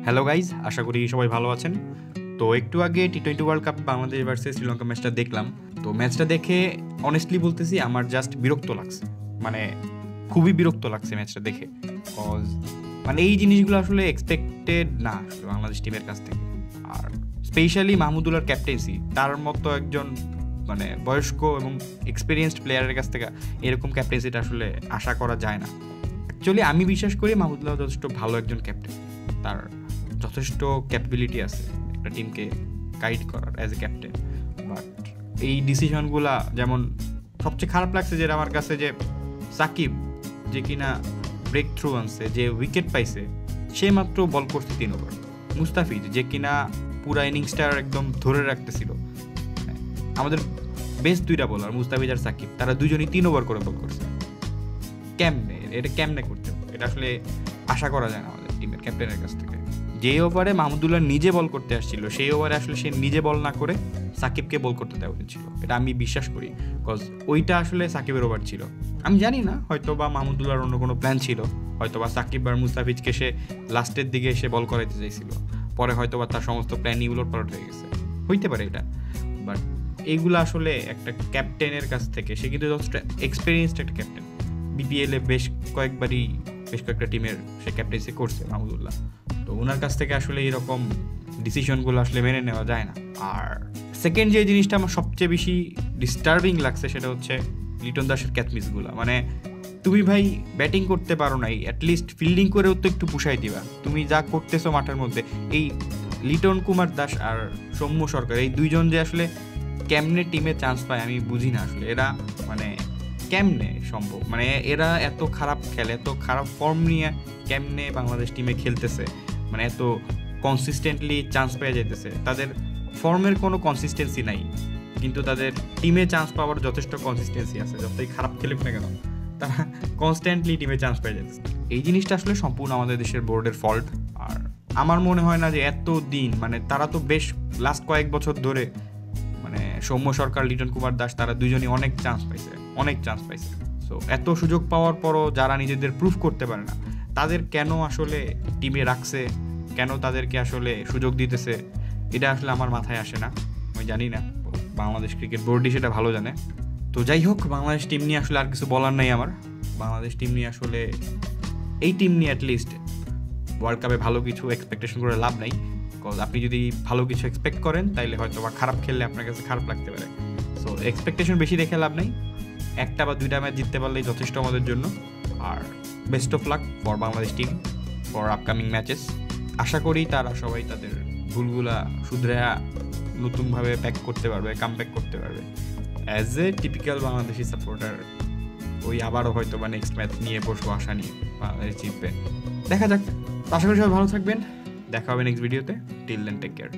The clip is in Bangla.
হ্যালো গাইজ, আশা করি সবাই ভালো আছেন। তো একটু আগে টি-20 world cup Bangladesh versus Sri Lanka ম্যাচটা দেখলাম। তো ম্যাচটা দেখে অনেস্টলি বলতেছি আমার জাস্ট বিরক্ত লাগছে, মানে খুবই বিরক্ত লাগছে ম্যাচটা দেখে। কজ মানে এই জিনিসগুলো আসলে এক্সপেক্টেড না আসলে বাংলাদেশ টিমের কাছ থেকে। আর স্পেশালি মাহমুদুল্লাহর ক্যাপ্টেন্সি, তার মতো একজন মানে বয়স্ক এবং এক্সপিরিয়েন্সড প্লেয়ারের কাছ থেকে এরকম ক্যাপ্টেন্সিটা আসলে আশা করা যায় না। অ্যাকচুয়ালি আমি বিশ্বাস করি মাহমুদুল্লাহ যথেষ্ট ভালো একজন ক্যাপ্টেন, তার যথেষ্ট ক্যাপাবিলিটি আছে একটা টিমকে গাইড করার অ্যাজ এ ক্যাপ্টেন। বাট এই ডিসিশনগুলা, যেমন সবচেয়ে খারাপ লাগছে যেটা আমার কাছে, যে সাকিব যে কিনা ব্রেক থ্রু আনছে, যে উইকেট পাইছে, সে মাত্র বল করছে 3 ওভার। মুস্তাফিজ যে কিনা পুরা ইনিংসটার একদম ধরে রাখতেছিল, আমাদের বেস্ট দুইটা বোলার মুস্তাফিজ আর সাকিব, তারা দুজনই 3 ওভার করে বল করছে। এটা কেমনে করতে হবে? এটা আসলে আশা করা যায় না আমাদের টিমের ক্যাপ্টেনের কাছ থেকে। যে ওভারে মাহমুদুল্লাহ নিজে বল করতে আসছিল, সেই ওভারে আসলে সে নিজে বল না করে সাকিবকে বল করতে দেওয়া উচিত ছিল, এটা আমি বিশ্বাস করি। বিকজ ওইটা আসলে সাকিবের ওভার ছিল। আমি জানি না, হয়তো বা মাহমুদুল্লাহর অন্য কোনো প্ল্যান ছিল, হয়তো বা সাকিব আর মুস্তাফিজকে সে লাস্টের দিকে এসে বল করাইতে চাইছিল, পরে হয়তো বা তার সমস্ত প্ল্যানই উলটপালট হয়ে গেছে, হইতে পারে এটা। বাট এইগুলো আসলে একটা ক্যাপ্টেনের কাছ থেকে, সে কিন্তু যথেষ্ট এক্সপিরিয়েন্সড একটা ক্যাপ্টেন, বিপিএলে বেশ কয়েকটা টিমের সে ক্যাপ্টেন্সি করছে মাহমুদুল্লাহ। তো ওনার কাছ থেকে আসলে এরকম ডিসিশনগুলো আসলে মেনে নেওয়া যায় না। আর সেকেন্ড যে জিনিসটা আমার সবচেয়ে বেশি ডিস্টার্বিং লাগছে, সেটা হচ্ছে লিটন দাসের ক্যাচমিসগুলো। মানে তুমি ভাই ব্যাটিং করতে পারো নাই, অ্যাটলিস্ট ফিল্ডিং করেও তো একটু পুষাই দিবা। তুমি যা করতেছো মাঠের মধ্যে, এই লিটন কুমার দাস আর সৌম্য সরকার, এই দুইজন যে আসলে কেমনে টিমে চান্স পায় আমি বুঝি না আসলে। এরা মানে কেমনে সম্ভব, মানে এরা এত খারাপ খেলে, এত খারাপ ফর্ম নিয়ে কেমনে বাংলাদেশ টিমে খেলতেছে, মানে এত কনসিস্টেন্টলি চান্স পেয়ে যেতেছে। তাদের ফর্মের কোনো কনসিস্টেন্সি নাই, কিন্তু তাদের টিমে চান্স পাওয়ার যথেষ্ট কনসিস্টেন্সি আছে। যতই খারাপ খেলুক না কেন, তারা কনস্ট্যান্টলি টিমে চান্স পেয়ে যেতেছে। এই জিনিসটা আসলে সম্পূর্ণ আমাদের দেশের বোর্ডের ফল্ট। আর আমার মনে হয় না যে এত দিন, মানে তারা তো বেশ লাস্ট কয়েক বছর ধরে, মানে সৌম্য সরকার, লিটন কুমার দাস, তারা দুজনই অনেক চান্স পাইছে। সো এত সুযোগ পাওয়ার পরও যারা নিজেদের প্রুফ করতে পারে না, তাদের কেন আসলে টিমে রাখছে, কেন তাদেরকে আসলে সুযোগ দিতেছে, এটা আসলে আমার মাথায় আসে না। আমি জানি না, বাংলাদেশ ক্রিকেট বোর্ডই সেটা ভালো জানে। তো যাই হোক, বাংলাদেশ টিম নিয়ে আসলে আর কিছু বলার নাই আমার। বাংলাদেশ টিম নিয়ে আসলে, এই টিম নিয়ে অ্যাটলিস্ট ওয়ার্ল্ড কাপে ভালো কিছু এক্সপেকটেশন করে লাভ নাই। বিকজ আপনি যদি ভালো কিছু এক্সপেক্ট করেন, তাইলে হয়তো বা খারাপ খেললে আপনার কাছে খারাপ লাগতে পারে। সো এক্সপেকটেশন বেশি রেখে লাভ নাই, একটা বা দুইটা ম্যাচ জিততে পারলেই যথেষ্ট আমাদের জন্য। আর best of luck for Bangladesh team for upcoming matches. আশা করি তারা সবাই তাদের ভুলগুলা শুধরে নতুনভাবে কামব্যাক করতে পারবে। As a typical Bangladeshi supporter, ওই আবারও হয়তো বা নেক্সট ম্যাচ নিয়ে বসবো আশা নিয়ে, বাংলাদেশ জিতবে, দেখা যাক। আশা করি সবাই ভালো থাকবেন, দেখা হবে নেক্সট ভিডিওতে। Till then, take care.